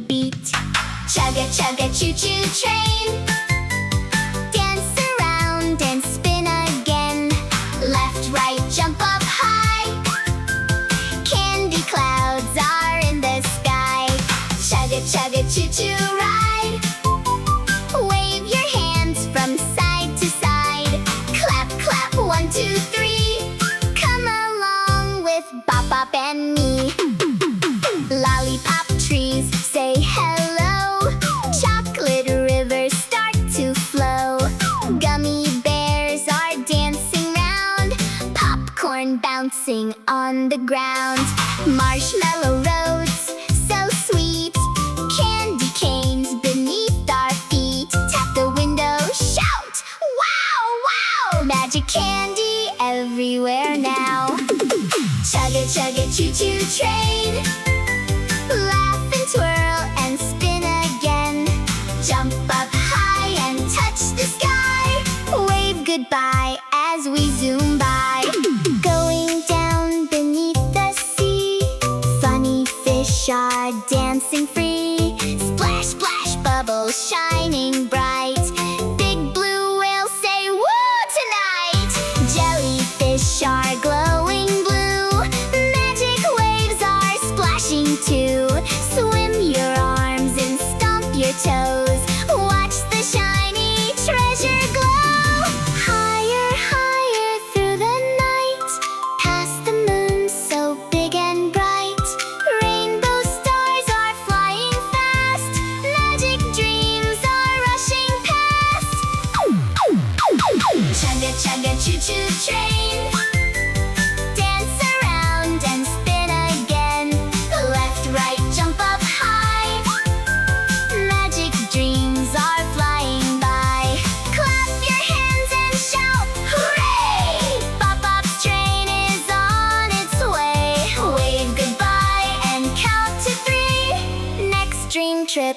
beat. Chugga chugga choo-choo train. Dance around and spin again. Left, right, jump up high. Candy clouds are in the sky. Chugga chugga choo-choo ride. Wave your hands from side to side. Clap clap 1, 2, 3. Come along with Bop Bop and me. Lollipop trees say hello. Chocolate rivers start to flow. Gummy bears are dancing round. Popcorn bouncing on the ground. Marshmallow roads, so sweet. Candy canes beneath our feet. Tap the window, shout, wow, wow. Magic candy everywhere now. Chugga chugga choo-choo train. Laugh and twirl and spin again. Jump up high and touch the sky. Wave goodbye as we zoom by. Going down beneath the sea. Funny fish are dancing free. Splash, splash, bubbles shining bright. Big blue whales say woo tonight. Jellyfish are glowing blue. Magic waves are splashing too. Swim your arms and stomp your toes. Watch the shiny treasure glow. Higher, higher through the night. Past the moon so big and bright. Rainbow stars are flying fast. Magic dreams are rushing past. Chugga chugga choo-choo train. Dance around and spin again. Left, right, jump up high. Magic dreams are flying by. Clap your hands and shout, hooray! BopBop's train is on its way. Wave goodbye and count to 3. Next dream trip